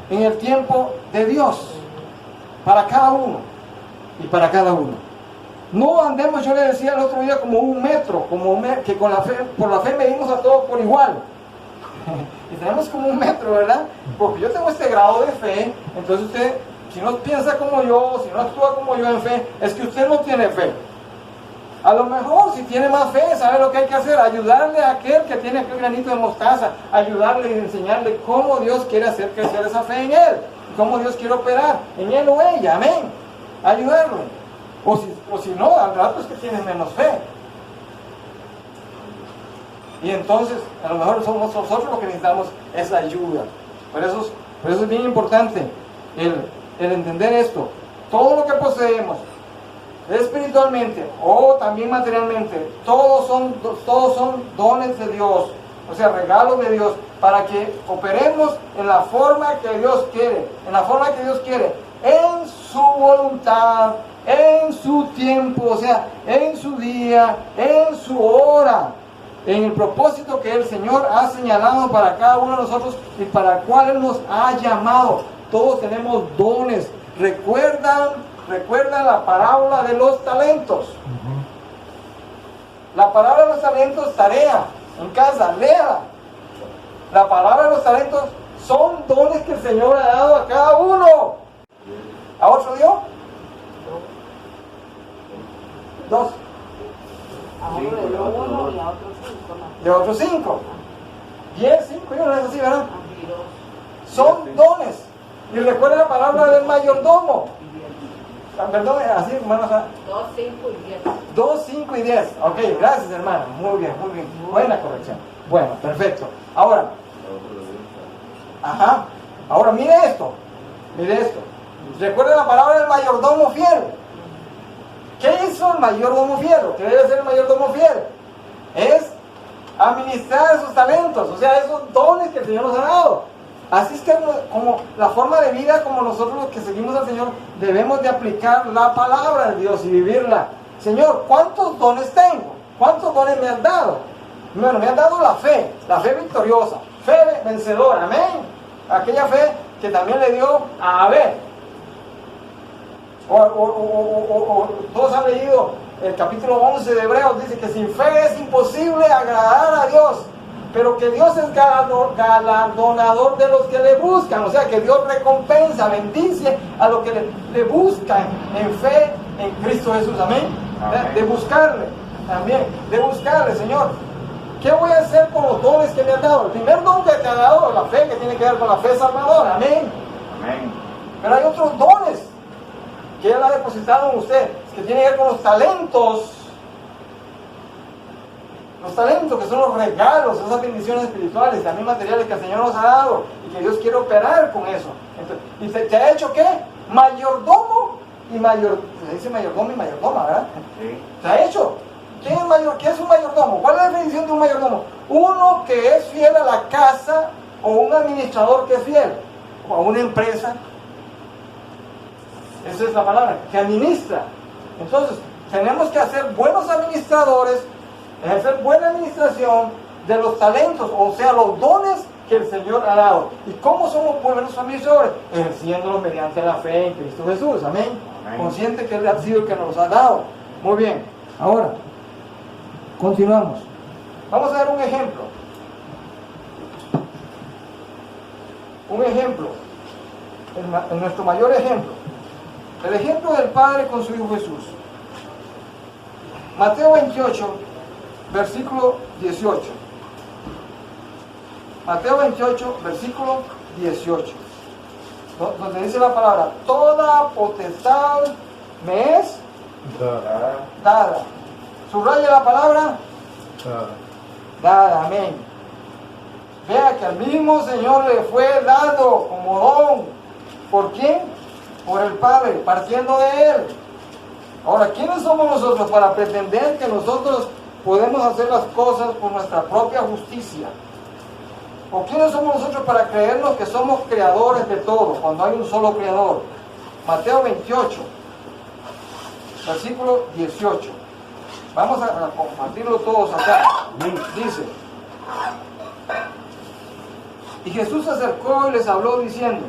en el tiempo de Dios. Para cada uno y para cada uno. No andemos, yo le decía el otro día, como un metro, que con la fe, por la fe medimos a todos por igual. Y tenemos como un metro, ¿verdad? Porque yo tengo este grado de fe, entonces usted, si no piensa como yo, si no actúa como yo en fe, es que usted no tiene fe. A lo mejor, si tiene más fe, sabe lo que hay que hacer, ayudarle a aquel que tiene aquel granito de mostaza, ayudarle y enseñarle cómo Dios quiere hacer crecer esa fe en él, cómo Dios quiere operar en él o ella, amén. Ayudarlo. O si no, al rato es que tiene menos fe. Y entonces, a lo mejor somos nosotros los que necesitamos esa ayuda. Por eso es bien importante el entender esto. Todo lo que poseemos, espiritualmente o también materialmente, todos son dones de Dios, o sea, regalos de Dios, para que operemos en la forma que Dios quiere, en su voluntad, en su tiempo, o sea, en su día, en su hora, en el propósito que el Señor ha señalado para cada uno de nosotros y para el cual Él nos ha llamado. Todos tenemos dones. ¿Recuerdan la parábola de los talentos? La parábola de los talentos, tarea en casa, léala. La parábola de los talentos son dones que el Señor ha dado a cada uno. ¿A otro dio? 2. A uno le dio 1 y a otro 5 más. De otros 5. 10, 5, no es así, ¿verdad? Y 2. Son dones. Y recuerda la palabra del mayordomo. Perdón, así, hermanos. 2, 5 y 10. 2, 5 y 10. Ok, gracias, hermano. Muy bien, muy bien. Buena corrección. Bueno, perfecto. Ahora, mire esto. Recuerda la palabra del mayordomo fiel. ¿Qué hizo el mayordomo fiel? ¿Qué debe hacer el mayordomo fiel? Es administrar esos talentos, o sea, esos dones que el Señor nos ha dado. Así es que como la forma de vida, como nosotros los que seguimos al Señor, debemos de aplicar la palabra de Dios y vivirla. Señor, ¿cuántos dones tengo? ¿Cuántos dones me has dado? Bueno, me has dado la fe victoriosa, fe vencedora, amén. Aquella fe que también le dio a Abel. Todos han leído el capítulo 11 de Hebreos, dice que sin fe es imposible agradar a Dios, pero que Dios es galardonador de los que le buscan, o sea que Dios recompensa, bendice a los que le buscan en fe en Cristo Jesús, amén. De buscarle, también, de buscarle, Señor, ¿qué voy a hacer con los dones que me han dado? El primer don que te ha dado, la fe, que tiene que ver con la fe salvadora, amén. Pero hay otros dones que Él ha depositado en usted, que tiene que ver con los talentos que son los regalos, esas bendiciones espirituales, también materiales que el Señor nos ha dado y que Dios quiere operar con eso. Entonces, ¿y te ha hecho qué? Mayordomo se dice mayordomo y mayordoma, ¿verdad? Sí. ¿Te ha hecho? ¿Qué es un mayordomo? ¿Cuál es la definición de un mayordomo? Uno que es fiel a la casa, o un administrador que es fiel, o a una empresa. Esa es la palabra, que administra. Entonces, tenemos que ser buenos administradores, ejercer buena administración de los talentos, o sea, los dones que el Señor ha dado. ¿Y cómo somos buenos administradores? Ejerciéndolos mediante la fe en Cristo Jesús, amén. Consciente que Él ha sido el que nos ha dado. Muy bien, ahora, continuamos. Vamos a ver un ejemplo. En nuestro mayor ejemplo. El ejemplo del Padre con su Hijo Jesús. Mateo 28, versículo 18. Mateo 28, versículo 18. Donde dice la palabra: toda potestad me es dada. Subraya la palabra dada, amén. Vea que al mismo Señor le fue dado como don. ¿Por quién? Por el Padre, partiendo de Él. Ahora, ¿quiénes somos nosotros para pretender que nosotros podemos hacer las cosas por nuestra propia justicia? ¿O quiénes somos nosotros para creernos que somos creadores de todo, cuando hay un solo creador? Mateo 28, versículo 18. Vamos a compartirlo todos acá. Dice: y Jesús se acercó y les habló diciendo: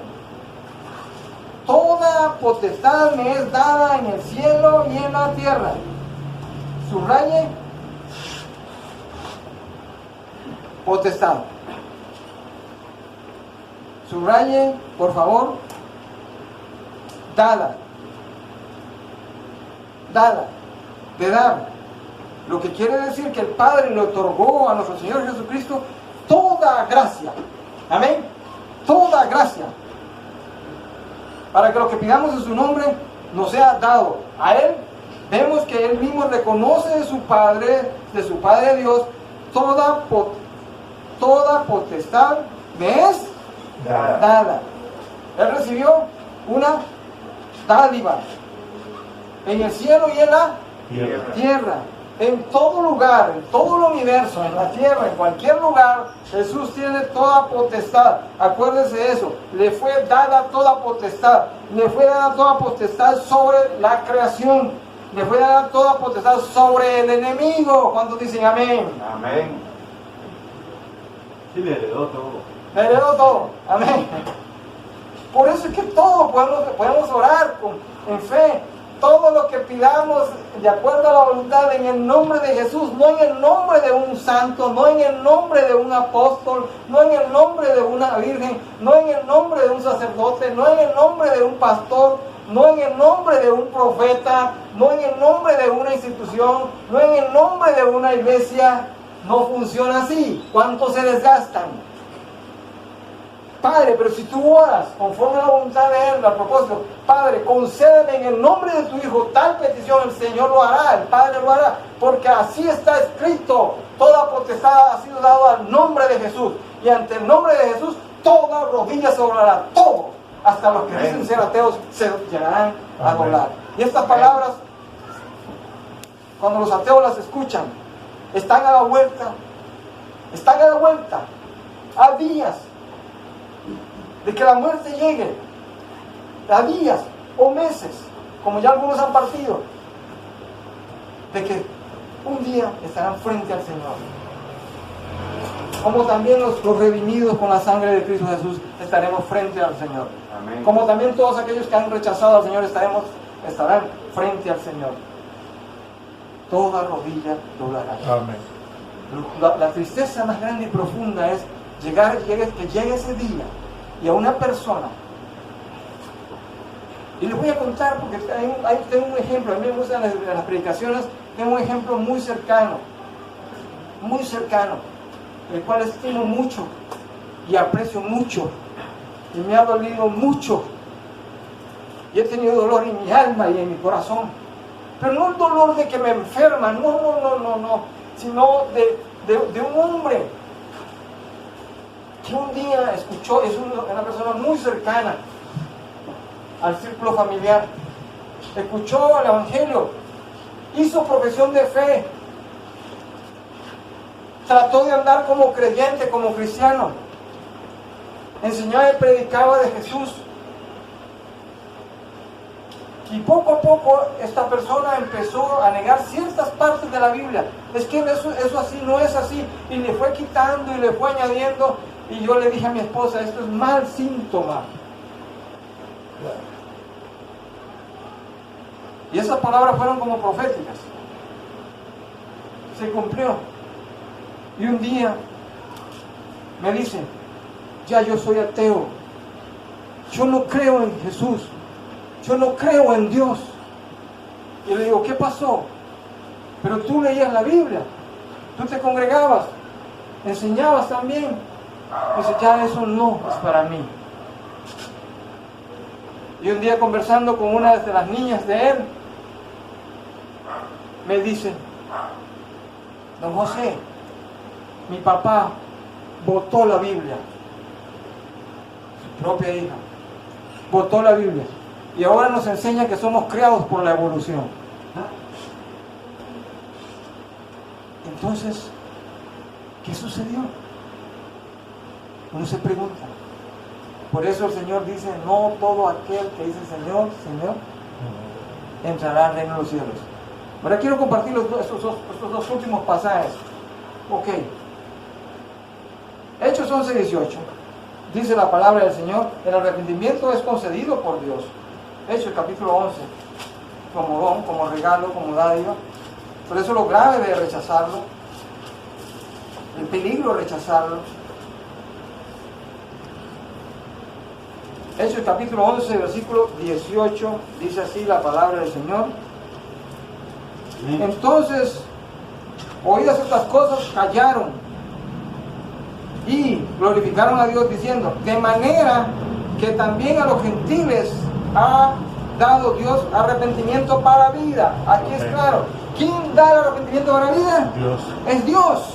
toda potestad me es dada en el cielo y en la tierra. Subraye: potestad. Subraye, por favor, dada. Dada, de dar. Lo que quiere decir que el Padre le otorgó a nuestro Señor Jesucristo toda gracia. Amén. Toda gracia. Para que lo que pidamos en su nombre nos sea dado. A Él vemos que Él mismo reconoce de su Padre Dios, toda potestad me es dada. Él recibió una dádiva en el cielo y en la tierra. En todo lugar, en todo el universo, en la tierra, en cualquier lugar, Jesús tiene toda potestad. Acuérdese de eso. Le fue dada toda potestad. Le fue dada toda potestad sobre la creación. Le fue dada toda potestad sobre el enemigo. ¿Cuántos dicen amén? Amén. Sí, le heredó todo. Le heredó todo. Amén. Por eso es que todos podemos orar en fe. Todo lo que pidamos de acuerdo a la voluntad en el nombre de Jesús, no en el nombre de un santo, no en el nombre de un apóstol, no en el nombre de una virgen, no en el nombre de un sacerdote, no en el nombre de un pastor, no en el nombre de un profeta, no en el nombre de una institución, no en el nombre de una iglesia. No funciona así. ¿Cuántos se desgastan? Padre, pero si tú oras conforme a la voluntad de Él, a propósito, Padre, concédeme en el nombre de tu Hijo tal petición, el Señor lo hará, el Padre lo hará, porque así está escrito: toda potestad ha sido dada al nombre de Jesús, y ante el nombre de Jesús toda rodilla se doblará, todo, hasta los que dicen ser ateos se llegarán a doblar. Y estas palabras, cuando los ateos las escuchan, están a la vuelta, a días de que la muerte llegue, a días o meses, como ya algunos han partido, de que un día estarán frente al Señor. Como también los redimidos con la sangre de Cristo Jesús estaremos frente al Señor. Amén. Como también todos aquellos que han rechazado al Señor estarán frente al Señor. Toda rodilla doblará. Amén. La tristeza más grande y profunda es que llegue ese día y a una persona, y les voy a contar porque tengo un ejemplo. A mí me gustan las predicaciones. Tengo un ejemplo muy cercano, el cual estimo mucho y aprecio mucho, y me ha dolido mucho, y he tenido dolor en mi alma y en mi corazón, pero no el dolor de que me enferma, no, sino de un hombre que un día escuchó, es una persona muy cercana al círculo familiar, escuchó el Evangelio, hizo profesión de fe, trató de andar como creyente, como cristiano, enseñaba y predicaba de Jesús, y poco a poco esta persona empezó a negar ciertas partes de la Biblia. Es que eso así no es así, y le fue quitando y le fue añadiendo. Y yo le dije a mi esposa: esto es mal síntoma. Y esas palabras fueron como proféticas. Se cumplió. Y un día me dice: ya yo soy ateo, yo no creo en Jesús, yo no creo en Dios. Y le digo: ¿qué pasó? Pero tú leías la Biblia, tú te congregabas, enseñabas también. Dice: ya eso no es para mí. Y un día, conversando con una de las niñas de él, me dice: don José, mi papá botó la Biblia, su propia hija botó la Biblia, y ahora nos enseña que somos creados por la evolución. Entonces, ¿qué sucedió? Uno se pregunta. Por eso el Señor dice, no todo aquel que dice Señor, Señor, entrará al reino de los cielos. Ahora quiero compartir estos dos últimos pasajes. Ok. Hechos 11:18. Dice la palabra del Señor, el arrepentimiento es concedido por Dios. Hechos capítulo 11. Como don, como regalo, como dádiva. Por eso lo grave de rechazarlo. El peligro de rechazarlo. Hechos capítulo 11, versículo 18, dice así la palabra del Señor. Entonces, oídas estas cosas, callaron y glorificaron a Dios diciendo, de manera que también a los gentiles ha dado Dios arrepentimiento para vida. Aquí es claro. ¿Quién da el arrepentimiento para vida? Dios. Es Dios.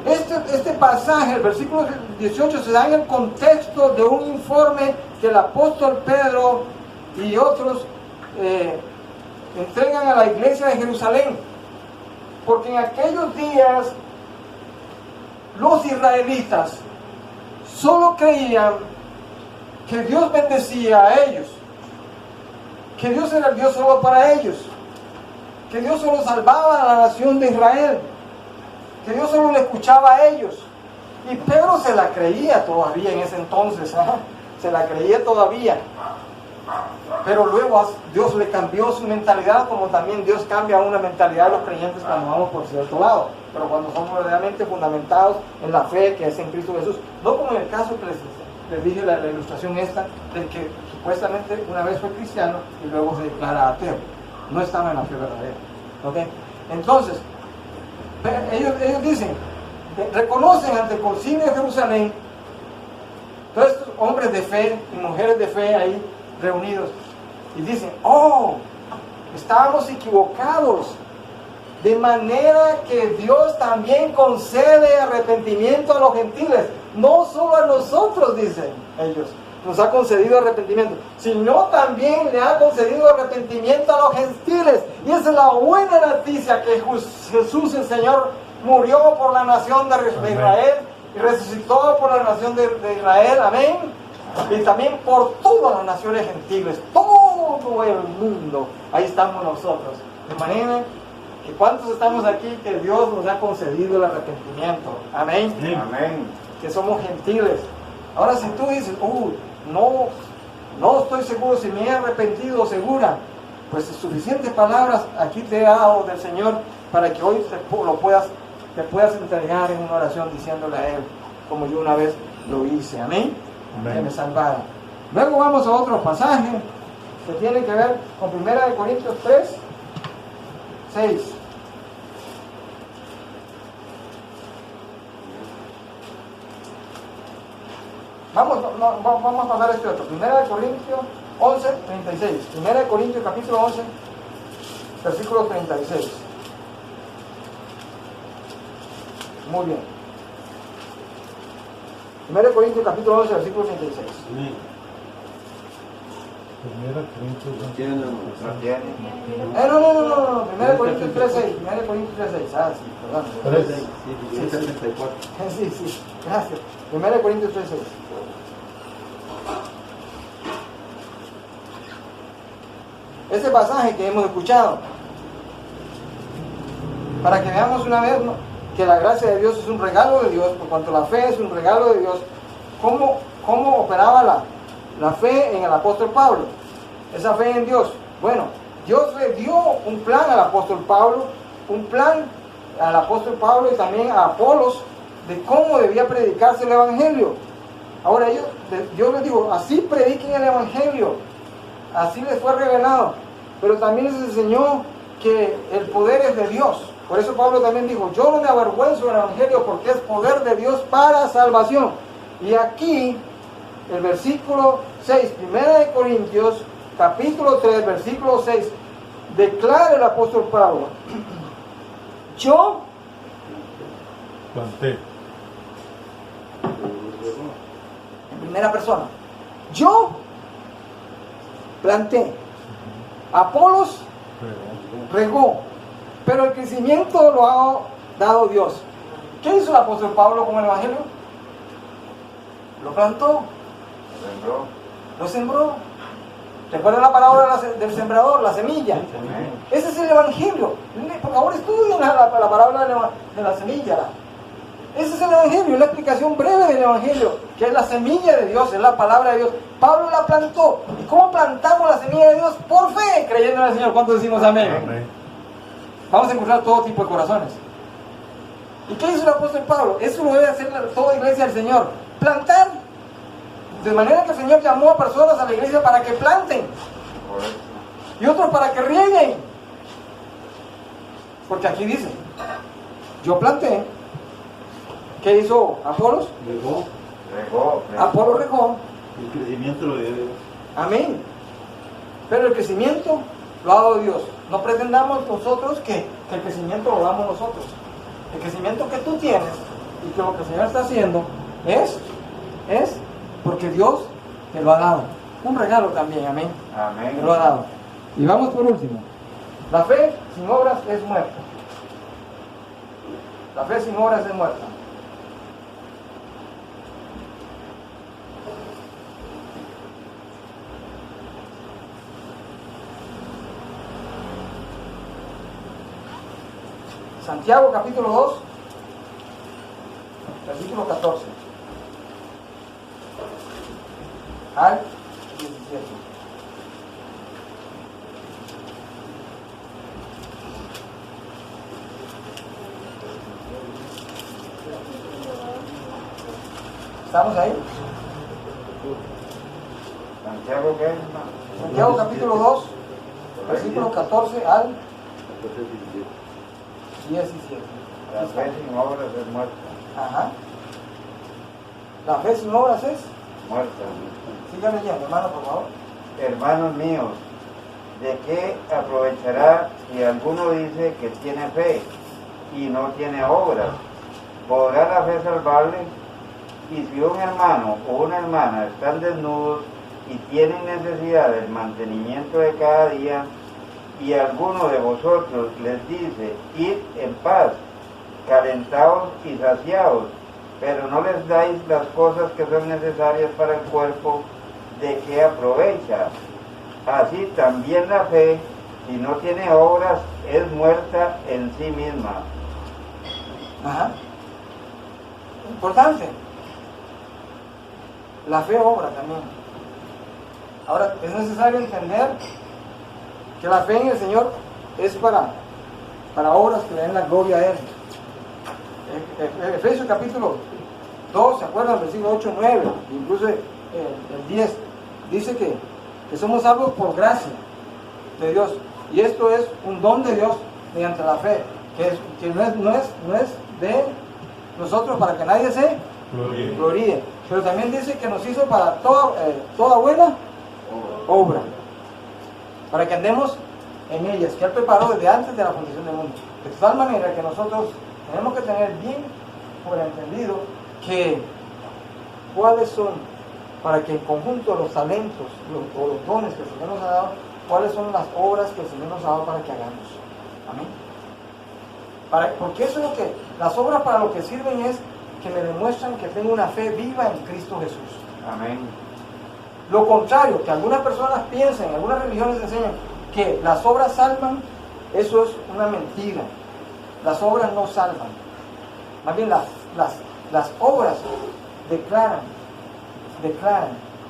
Este pasaje, el versículo 18, se da en el contexto de un informe que el apóstol Pedro y otros entregan a la iglesia de Jerusalén. Porque en aquellos días los israelitas solo creían que Dios bendecía a ellos, que Dios era el Dios solo para ellos, que Dios solo salvaba a la nación de Israel, que Dios solo le escuchaba a ellos. Y Pedro se la creía todavía en ese entonces, se la creía todavía. Pero luego Dios le cambió su mentalidad, como también Dios cambia una mentalidad de los creyentes cuando vamos por cierto lado. Pero cuando somos verdaderamente fundamentados en la fe que es en Cristo Jesús. No como en el caso que les dije la ilustración esta, del que supuestamente una vez fue cristiano y luego se declara ateo. No estaba en la fe verdadera. ¿Okay? Entonces, ellos dicen, reconocen ante el concilio de Jerusalén, todos estos hombres de fe y mujeres de fe ahí reunidos, y dicen, oh, estábamos equivocados, de manera que Dios también concede arrepentimiento a los gentiles, no solo a nosotros, dicen ellos, nos ha concedido arrepentimiento, sino también le ha concedido arrepentimiento a los gentiles. Y esa es la buena noticia, que Jesús el Señor murió por la nación de Israel y resucitó por la nación de Israel, amén, y también por todas las naciones gentiles, todo el mundo, ahí estamos nosotros, de manera que cuántos estamos aquí que Dios nos ha concedido el arrepentimiento, amén, Amén. que somos gentiles. Ahora si tú dices, no estoy seguro si me he arrepentido o segura, pues suficientes palabras aquí te he dado del Señor para que hoy te puedas entregar en una oración diciéndole a Él, como yo una vez lo hice, amén, que me salvara. Luego vamos a otro pasaje que tiene que ver con 1 Corintios 3, 6. Vamos a pasar este otro. 1 Corintios 11, 36. 1 Corintios capítulo 11, versículo 36. Muy bien. 1 Corintios capítulo 11, versículo 36. Primera Corintios Tienen No tiene. No. 1 Corintios 3, 6. 1 Corintios 3, 6. Ah, sí, perdón. 3. Sí, 74. Sí, gracias. 1 Corintios 3, 6. Ese pasaje que hemos escuchado, para que veamos una vez, ¿no?, que la gracia de Dios es un regalo de Dios, por cuanto la fe es un regalo de Dios. ¿Cómo operaba la fe en el apóstol Pablo? Esa fe en Dios. Bueno, Dios le dio un plan al apóstol Pablo, y también a Apolos, de cómo debía predicarse el Evangelio. Ahora yo les digo, así prediquen el Evangelio, así les fue revelado, pero también les enseñó que el poder es de Dios. Por eso Pablo también dijo, yo no me avergüenzo del Evangelio porque es poder de Dios para salvación. Y aquí, el versículo 6, 1 Corintios, capítulo 3, versículo 6, declara el apóstol Pablo, yo planté. en primera persona, yo planté, Apolos regó, pero el crecimiento lo ha dado Dios. ¿Qué hizo el apóstol Pablo con el Evangelio? Lo plantó, Sembró. lo sembró. ¿Recuerdan la palabra del sembrador, la semilla? Amén. Ese es el Evangelio. Por favor, estudien la palabra de la semilla. Ese es el Evangelio, es la explicación breve del Evangelio, que es la semilla de Dios, es la palabra de Dios. Pablo la plantó. ¿Y cómo plantamos la semilla de Dios? Por fe, creyendo en el Señor. ¿Cuántos decimos amén? Amén. Vamos a encontrar todo tipo de corazones. ¿Y qué hizo el apóstol Pablo? Eso lo debe hacer toda iglesia del Señor. Plantar. De manera que el Señor llamó a personas a la iglesia para que planten. Correcto. Y otros para que rieguen. Porque aquí dice, yo planté. ¿Qué hizo Apolos? Regó. Regó. Apolo regó. El crecimiento lo dio Dios. Amén. Pero el crecimiento lo ha dado Dios. No pretendamos nosotros que el crecimiento lo damos nosotros. El crecimiento que tú tienes y que lo que el Señor está haciendo es porque Dios te lo ha dado. Un regalo también, amén. Amén. Te lo ha dado. Y vamos por último. La fe sin obras es muerta. La fe sin obras es muerta. Santiago capítulo 2, versículo 14 al 17. ¿Estamos ahí? Santiago, ¿qué? Santiago capítulo 2, versículo 14 al 17. La fe sin obras es muerta. Ajá. La fe sin obras es. Muerta. Siga leyendo, hermano, por favor. Hermanos míos, ¿de qué aprovechará si alguno dice que tiene fe y no tiene obras? ¿Podrá la fe salvarle? Y si un hermano o una hermana están desnudos y tienen necesidad del mantenimiento de cada día, y alguno de vosotros les dice, id en paz, calentaos y saciaos, pero no les dais las cosas que son necesarias para el cuerpo, ¿de qué aprovecha? Así también la fe, si no tiene obras, es muerta en sí misma. Ajá. Importante. La fe obra también. Ahora, es necesario entender que la fe en el Señor es para obras que le den la gloria a Él. Efesios capítulo 2, ¿se acuerdan? Versículo 8, 9, incluso el 10, dice que somos salvos por gracia de Dios. Y esto es un don de Dios mediante la fe, que no es de nosotros para que nadie se gloríe. Pero también dice que nos hizo para toda buena obra, para que andemos en ellas, que Él preparó desde antes de la fundación del mundo. De tal manera que nosotros tenemos que tener bien por entendido que cuáles son, para que en conjunto los talentos o los dones que el Señor nos ha dado, cuáles son las obras que el Señor nos ha dado para que hagamos. Amén. Porque eso es lo que, las obras para lo que sirven es que me demuestran que tengo una fe viva en Cristo Jesús. Amén. Lo contrario, que algunas personas piensen, algunas religiones enseñan que las obras salvan, eso es una mentira. Las obras no salvan. Más bien las obras declaran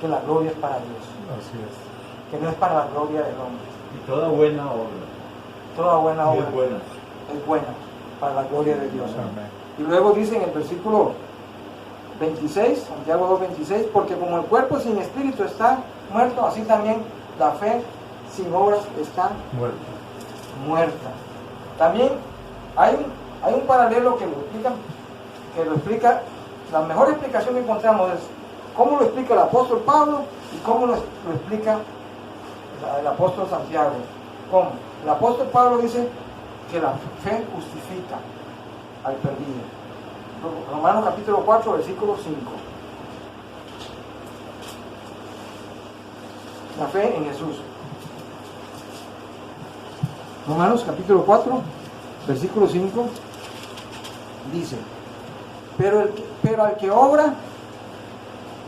que la gloria es para Dios, Así es. que no es para la gloria del hombre. Y toda buena obra. Toda buena obra Es buena. es buena para la gloria de Dios. Amén. Y luego dice en el versículo 26, Santiago 2:26, porque como el cuerpo sin espíritu está muerto, así también la fe sin obras está Muerto. muerta. También hay un paralelo que lo explica, la mejor explicación que encontramos es cómo lo explica el apóstol Pablo y cómo lo explica el apóstol Santiago. ¿Cómo? El apóstol Pablo dice que la fe justifica al perdido. Romanos capítulo 4, versículo 5. La fe en Jesús. Romanos capítulo 4, versículo 5 dice: pero al que obra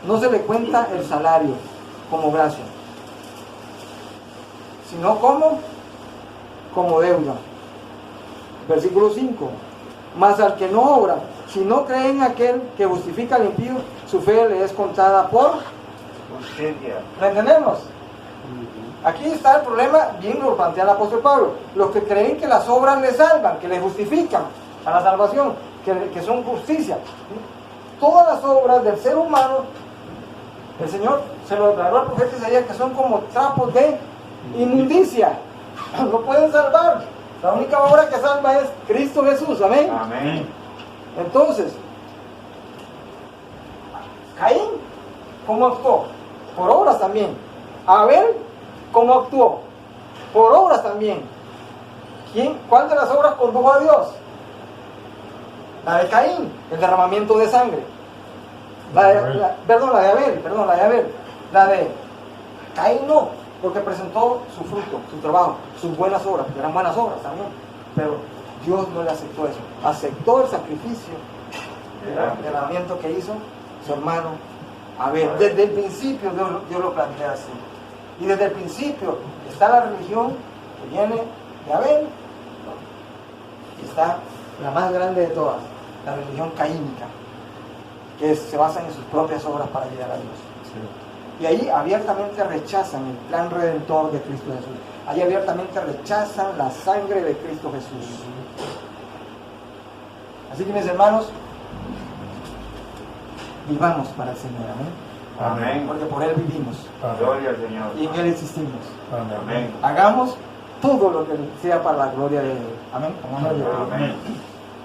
no se le cuenta el salario como gracia, sino como deuda. Versículo 5. Mas al que no obra, si no cree en aquel que justifica al impío, su fe le es contada por Justicia. ¿lo entendemos? Aquí está el problema, bien lo plantea el apóstol Pablo. Los que creen que las obras les salvan, que les justifican a la salvación, que son justicia. Todas las obras del ser humano, el Señor se lo declaró al profeta Isaías, que son como trapos de inmundicia. No pueden salvar. La única obra que salva es Cristo Jesús. Amén. Amén. Entonces, Caín, ¿cómo actuó? Por obras también. Abel, ¿cómo actuó? Por obras también. ¿Cuál de las obras condujo a Dios? La de Caín, el derramamiento de sangre. La de Abel. La de Caín no, porque presentó su fruto, su trabajo, sus buenas obras, que eran buenas obras también. Pero Dios no le aceptó eso. Aceptó el sacrificio, el derramamiento que hizo su hermano Abel. Desde el principio Dios lo plantea así. Y desde el principio está la religión que viene de Abel, y está la más grande de todas, la religión caínica, que se basa en sus propias obras para llegar a Dios. Y ahí abiertamente rechazan el plan redentor de Cristo Jesús. Ahí abiertamente rechazan la sangre de Cristo Jesús. Así que, mis hermanos, vivamos para el Señor, amén. Amén. Porque por Él vivimos Gloria al Señor. y en Él existimos. Amén. Hagamos todo lo que sea para la gloria de Él. Amén. Amén.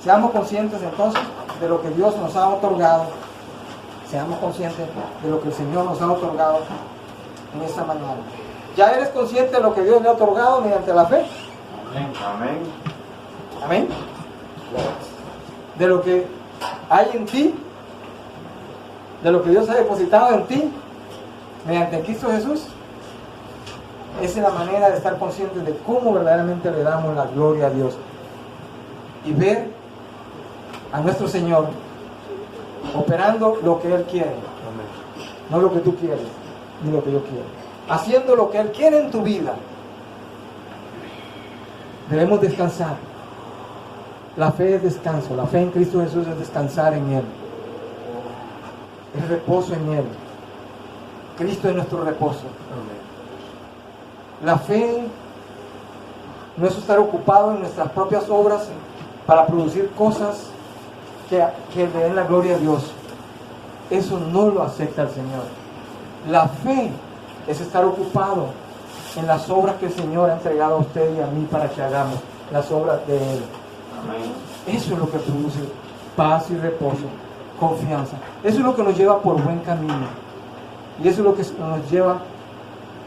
Seamos conscientes entonces de lo que Dios nos ha otorgado. Seamos conscientes de lo que el Señor nos ha otorgado en esta mañana. ¿Ya eres consciente de lo que Dios le ha otorgado mediante la fe? Amén. Amén. De lo que hay en ti, de lo que Dios ha depositado en ti mediante Cristo Jesús. Esa es la manera de estar conscientes de cómo verdaderamente le damos la gloria a Dios y ver a nuestro Señor operando lo que Él quiere, no lo que tú quieres ni lo que yo quiero, haciendo lo que Él quiere en tu vida. Debemos descansar. La fe es descanso, la fe en Cristo Jesús es descansar en Él, es reposo en Él. Cristo es nuestro reposo. La fe no es estar ocupado en nuestras propias obras para producir cosas que le den la gloria a Dios. Eso no lo acepta el Señor. La fe es estar ocupado en las obras que el Señor ha entregado a usted y a mí para que hagamos, las obras de Él. Amén. Eso es lo que produce paz y reposo, confianza. Eso es lo que nos lleva por buen camino. Y eso es lo que nos lleva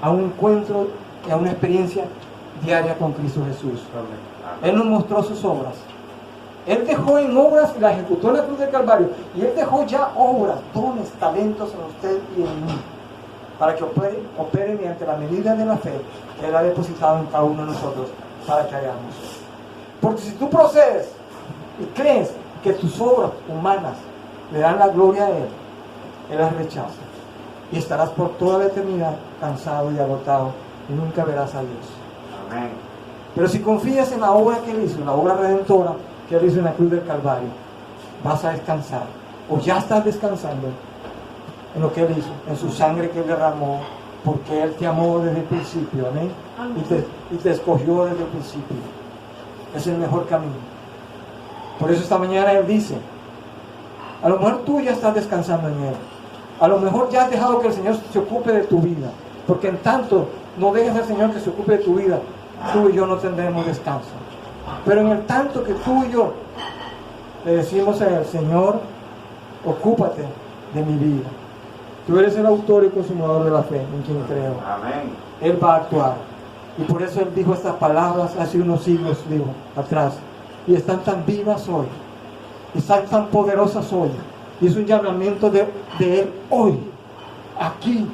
a un encuentro y a una experiencia diaria con Cristo Jesús. Él nos mostró sus obras. Él dejó en obras y la ejecutó en la cruz del Calvario. Y Él dejó ya obras, dones, talentos en usted y en mí, para que opere mediante la medida de la fe que Él ha depositado en cada uno de nosotros para que hagamos. Porque si tú procedes y crees que tus obras humanas le dan la gloria a Él, Él las rechaza. Y estarás por toda la eternidad cansado y agotado y nunca verás a Dios. Amén. Pero si confías en la obra que Él hizo, la obra redentora que Él hizo en la cruz del Calvario, vas a descansar. O ya estás descansando en lo que Él hizo, en su sangre que Él derramó, porque Él te amó desde el principio, amén. Y te escogió desde el principio. Es el mejor camino. Por eso esta mañana Él dice, a lo mejor tú ya estás descansando en Él. A lo mejor ya has dejado que el Señor se ocupe de tu vida. Porque en tanto no dejes al Señor que se ocupe de tu vida, tú y yo no tendremos descanso. Pero en el tanto que tú y yo le decimos al Señor, ocúpate de mi vida. Tú eres el autor y consumador de la fe en quien creo. Amén. Él va a actuar. Y por eso Él dijo estas palabras hace unos siglos, dijo, atrás. Y están tan vivas hoy. Están tan poderosas hoy. Y es un llamamiento de Él hoy, aquí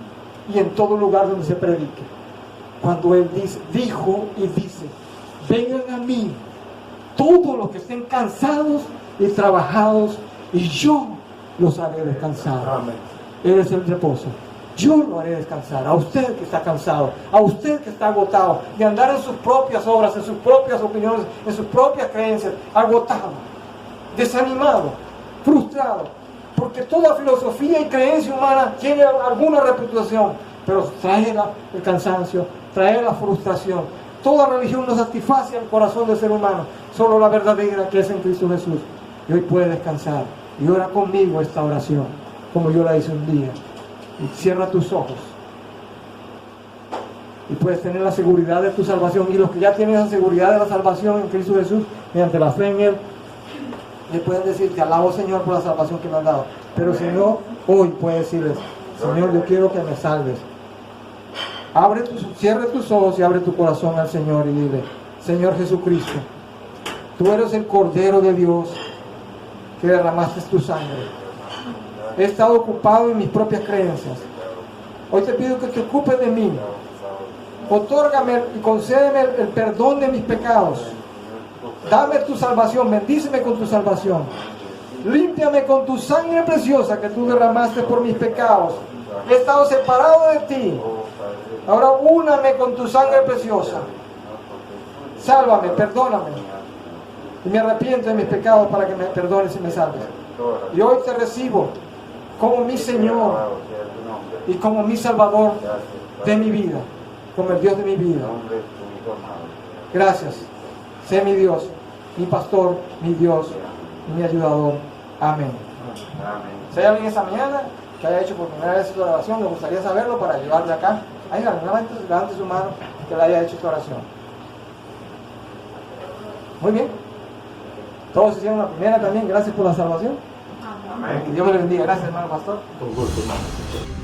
y en todo lugar donde se predique. Cuando Él dijo y dice, vengan a mí todos los que estén cansados y trabajados y yo los haré descansar. Amén. Él es el reposo. Yo lo haré descansar. A usted que está cansado, a usted que está agotado de andar en sus propias obras, en sus propias opiniones, en sus propias creencias, agotado, desanimado, frustrado, porque toda filosofía y creencia humana tiene alguna reputación, pero trae el cansancio, trae la frustración. Toda religión no satisface el corazón del ser humano, solo la verdadera, que es en Cristo Jesús. Y hoy puede descansar. Y ora conmigo esta oración, como yo la hice un día. Y cierra tus ojos. Y puedes tener la seguridad de tu salvación. Y los que ya tienen la seguridad de la salvación en Cristo Jesús, mediante la fe en Él, le pueden decir: te alabo, Señor, por la salvación que me has dado. Pero si no, hoy puedes decirles: Señor, yo quiero que me salves. Cierre tus ojos y abre tu corazón al Señor y dile: Señor Jesucristo, tú eres el Cordero de Dios que derramaste tu sangre. He estado ocupado en mis propias creencias. Hoy te pido que te ocupes de mí. Otórgame y concédeme el perdón de mis pecados. Dame tu salvación, bendíceme con tu salvación. Límpiame con tu sangre preciosa que tú derramaste por mis pecados. He estado separado de ti. Ahora úname con tu sangre preciosa. Sálvame, perdóname. Y me arrepiento de mis pecados para que me perdones y me salves. Y hoy te recibo como mi Señor y como mi Salvador de mi vida, como el Dios de mi vida. Gracias. Sé mi Dios, mi pastor, mi Dios y mi ayudador. Amén. Si hay alguien esta mañana que haya hecho por primera vez esta oración, me gustaría saberlo para llevarle acá. Ahí levante su mano que le haya hecho esta oración. Muy bien. Todos hicieron la primera también. Gracias por la salvación. Amén. Que Dios me le bendiga. Gracias, hermano pastor. Con gusto, hermano.